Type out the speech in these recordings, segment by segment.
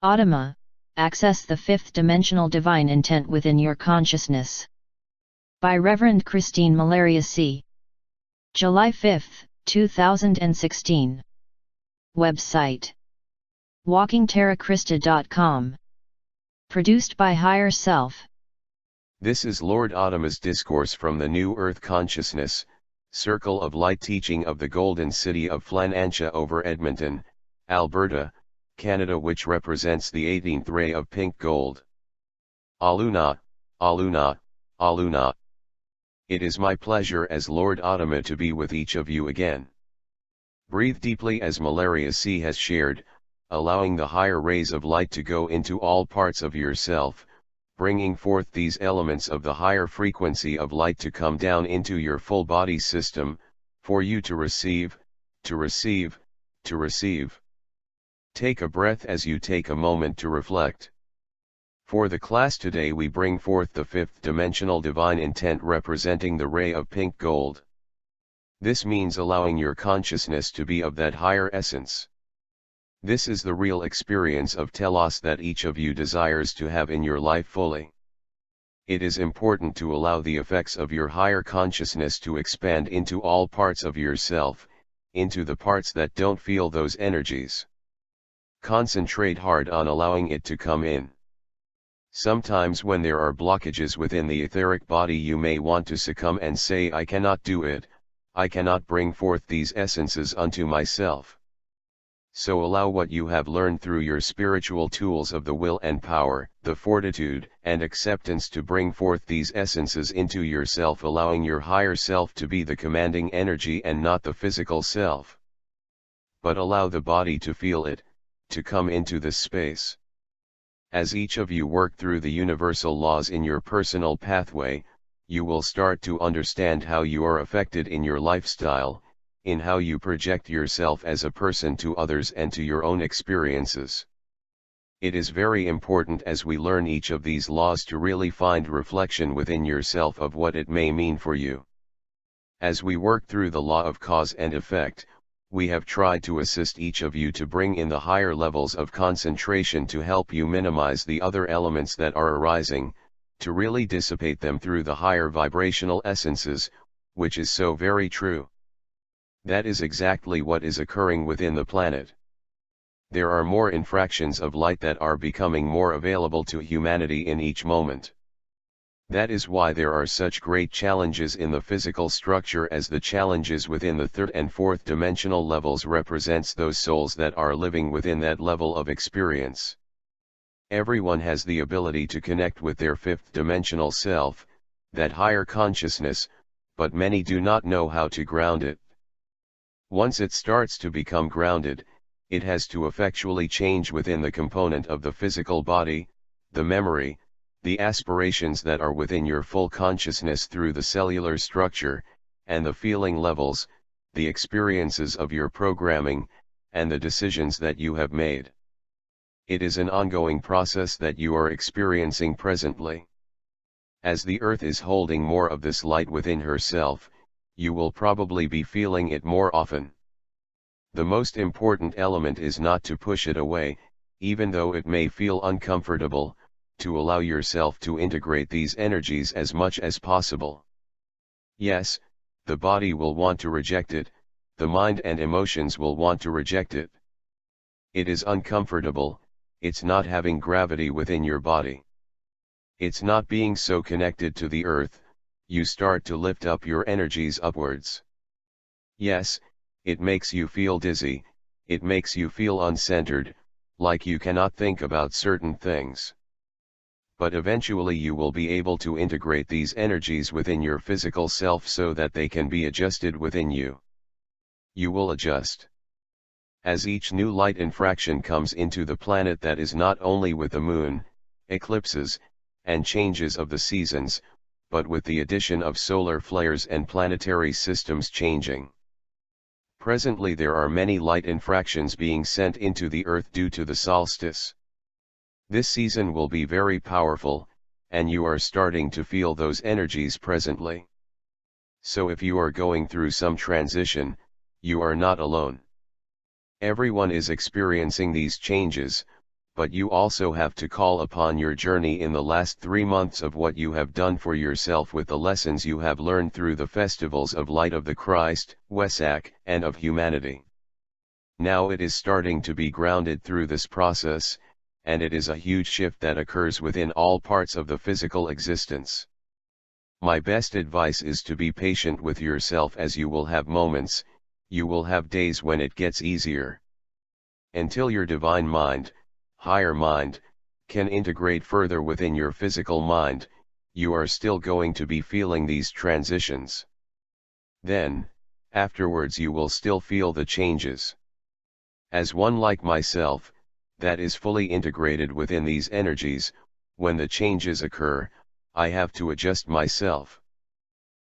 Adama, access the fifth dimensional divine intent within your consciousness. By Reverend Christine Meleriessee. July 5, 2016. Website: walkingterrakrista.com. Produced by Higher Self. This is Lord Adama's discourse from the New Earth Consciousness, Circle of Light teaching of the Golden City of Flanantia over Edmonton, Alberta, Canada, which represents the 18th ray of pink gold. Aluna, Aluna, Aluna. It is my pleasure as Lord Adama to be with each of you again. Breathe deeply as Meleriessee has shared, allowing the higher rays of light to go into all parts of yourself, bringing forth these elements of the higher frequency of light to come down into your full body system, for you to receive, to receive, to receive. Take a breath as you take a moment to reflect. For the class today we bring forth the fifth dimensional divine intent representing the ray of pink gold. This means allowing your consciousness to be of that higher essence. This is the real experience of telos that each of you desires to have in your life fully. It is important to allow the effects of your higher consciousness to expand into all parts of yourself, into the parts that don't feel those energies. Concentrate hard on allowing it to come in. Sometimes when there are blockages within the etheric body you may want to succumb and say, I cannot do it, I cannot bring forth these essences unto myself. So allow what you have learned through your spiritual tools of the will and power, the fortitude and acceptance to bring forth these essences into yourself, allowing your higher self to be the commanding energy and not the physical self. But allow the body to feel it, to come into this space. As each of you work through the universal laws in your personal pathway, you will start to understand how you are affected in your lifestyle, in how you project yourself as a person to others and to your own experiences. It is very important as we learn each of these laws to really find reflection within yourself of what it may mean for you. As we work through the law of cause and effect, we have tried to assist each of you to bring in the higher levels of concentration to help you minimize the other elements that are arising, to really dissipate them through the higher vibrational essences, which is so very true. That is exactly what is occurring within the planet. There are more infractions of light that are becoming more available to humanity in each moment. That is why there are such great challenges in the physical structure, as the challenges within the third and fourth dimensional levels represents those souls that are living within that level of experience. Everyone has the ability to connect with their fifth dimensional self, that higher consciousness, but many do not know how to ground it. Once it starts to become grounded, it has to effectually change within the component of the physical body, the memory, the aspirations that are within your full consciousness through the cellular structure, and the feeling levels, the experiences of your programming, and the decisions that you have made. It is an ongoing process that you are experiencing presently. As the earth is holding more of this light within herself, you will probably be feeling it more often. The most important element is not to push it away, even though it may feel uncomfortable, to allow yourself to integrate these energies as much as possible. Yes, the body will want to reject it, the mind and emotions will want to reject it. It is uncomfortable, it's not having gravity within your body. It's not being so connected to the earth, you start to lift up your energies upwards. Yes, it makes you feel dizzy, it makes you feel uncentered, like you cannot think about certain things. But eventually you will be able to integrate these energies within your physical self so that they can be adjusted within you. You will adjust. As each new light infraction comes into the planet, that is not only with the moon, eclipses, and changes of the seasons, but with the addition of solar flares and planetary systems changing. Presently there are many light infractions being sent into the earth due to the solstice. This season will be very powerful, and you are starting to feel those energies presently. So if you are going through some transition, you are not alone. Everyone is experiencing these changes, but you also have to call upon your journey in the last 3 months of what you have done for yourself with the lessons you have learned through the festivals of light of the Christ, Wesak, and of humanity. Now it is starting to be grounded through this process, and it is a huge shift that occurs within all parts of the physical existence. My best advice is to be patient with yourself, as you will have moments, you will have days when it gets easier. Until your divine mind, higher mind, can integrate further within your physical mind, you are still going to be feeling these transitions. Then, afterwards you will still feel the changes. As one like myself, that is fully integrated within these energies, when the changes occur, I have to adjust myself.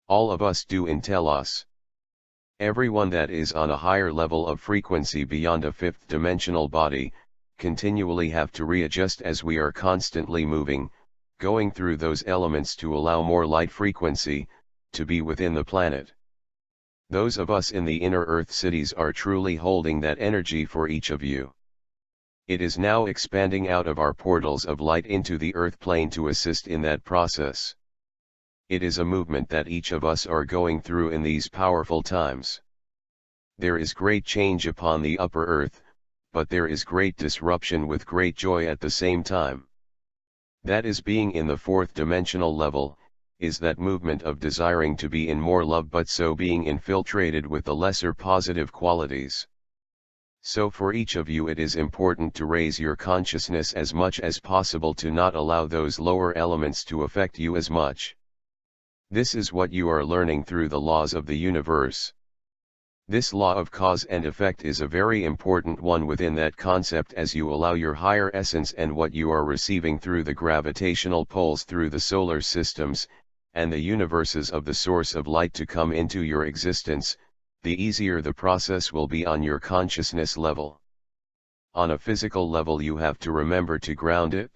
All of us do until us. Everyone that is on a higher level of frequency beyond a fifth dimensional body, continually have to readjust, as we are constantly moving, going through those elements to allow more light frequency to be within the planet. Those of us in the inner earth cities are truly holding that energy for each of you. It is now expanding out of our portals of light into the earth plane to assist in that process. It is a movement that each of us are going through in these powerful times. There is great change upon the upper earth, but there is great disruption with great joy at the same time. That is being in the fourth dimensional level, is that movement of desiring to be in more love, but so being infiltrated with the lesser positive qualities. So for each of you it is important to raise your consciousness as much as possible to not allow those lower elements to affect you as much. This is what you are learning through the laws of the universe. This law of cause and effect is a very important one within that concept, as you allow your higher essence and what you are receiving through the gravitational poles through the solar systems, and the universes of the source of light to come into your existence, the easier the process will be on your consciousness level. On a physical level you have to remember to ground it.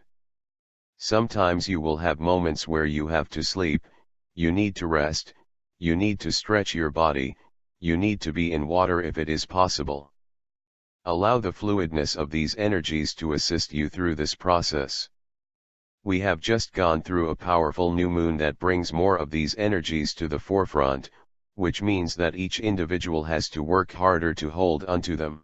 Sometimes you will have moments where you have to sleep, you need to rest, you need to stretch your body, you need to be in water if it is possible. Allow the fluidness of these energies to assist you through this process. We have just gone through a powerful new moon that brings more of these energies to the forefront, which means that each individual has to work harder to hold onto them.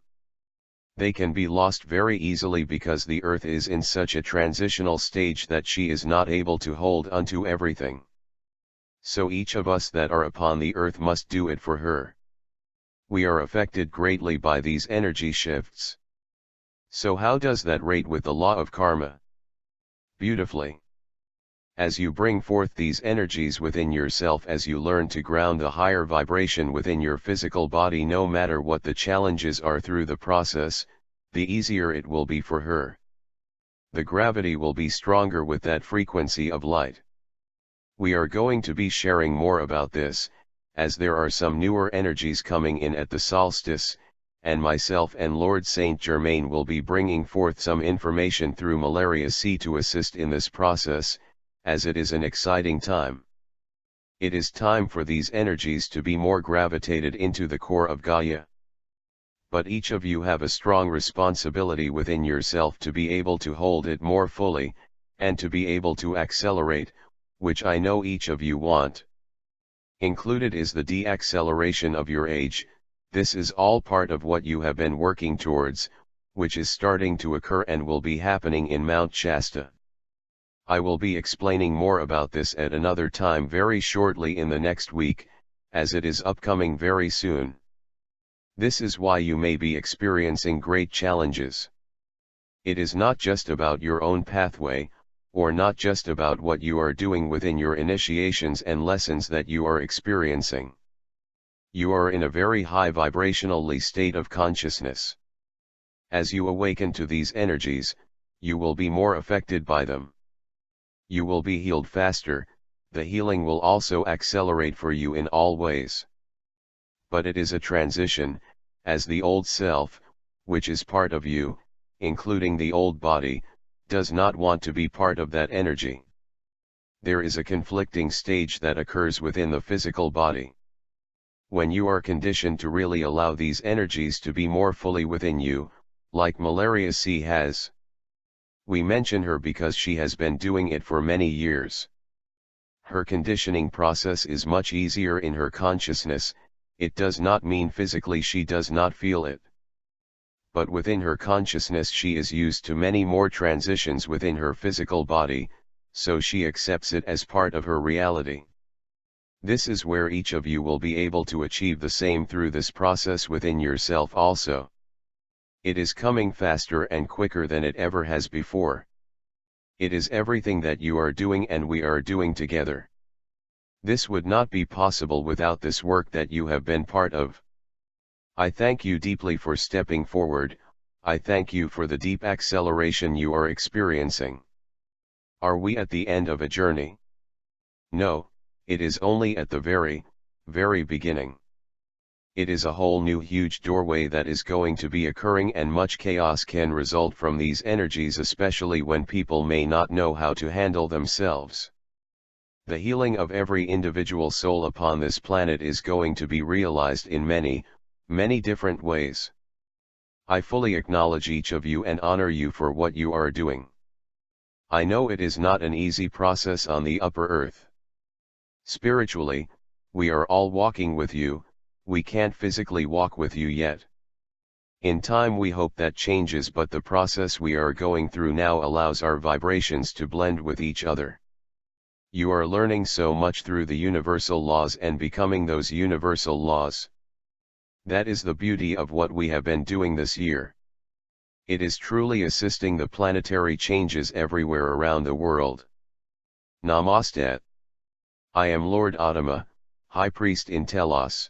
They can be lost very easily because the earth is in such a transitional stage that she is not able to hold onto everything. So each of us that are upon the earth must do it for her. We are affected greatly by these energy shifts. So how does that rate with the law of karma? Beautifully. As you bring forth these energies within yourself, as you learn to ground the higher vibration within your physical body, no matter what the challenges are through the process, the easier it will be for her. The gravity will be stronger with that frequency of light. We are going to be sharing more about this, as there are some newer energies coming in at the solstice, and myself and Lord Saint Germain will be bringing forth some information through Meleriessee to assist in this process, as it is an exciting time. It is time for these energies to be more gravitated into the core of Gaia. But each of you have a strong responsibility within yourself to be able to hold it more fully, and to be able to accelerate, which I know each of you want. Included is the de-acceleration of your age. This is all part of what you have been working towards, which is starting to occur and will be happening in Mount Shasta. I will be explaining more about this at another time very shortly in the next week, as it is upcoming very soon. This is why you may be experiencing great challenges. It is not just about your own pathway, or not just about what you are doing within your initiations and lessons that you are experiencing. You are in a very high vibrationally state of consciousness. As you awaken to these energies, you will be more affected by them. You will be healed faster, the healing will also accelerate for you in all ways. But it is a transition, as the old self, which is part of you, including the old body, does not want to be part of that energy. There is a conflicting stage that occurs within the physical body. When you are conditioned to really allow these energies to be more fully within you, like Meleriessee has We mention her because she has been doing it for many years. Her conditioning process is much easier in her consciousness. It does not mean physically she does not feel it. But within her consciousness she is used to many more transitions within her physical body, so she accepts it as part of her reality. This is where each of you will be able to achieve the same through this process within yourself also. It is coming faster and quicker than it ever has before. It is everything that you are doing and we are doing together. This would not be possible without this work that you have been part of. I thank you deeply for stepping forward. I thank you for the deep acceleration you are experiencing. Are we at the end of a journey? No, it is only at the very, very beginning. It is a whole new huge doorway that is going to be occurring, and much chaos can result from these energies, especially when people may not know how to handle themselves. The healing of every individual soul upon this planet is going to be realized in many, many different ways. I fully acknowledge each of you and honor you for what you are doing. I know it is not an easy process on the upper earth. Spiritually, we are all walking with you. We can't physically walk with you yet. In time we hope that changes, but the process we are going through now allows our vibrations to blend with each other. You are learning so much through the universal laws and becoming those universal laws. That is the beauty of what we have been doing this year. It is truly assisting the planetary changes everywhere around the world. Namaste. I am Lord Adama, High Priest in Telos.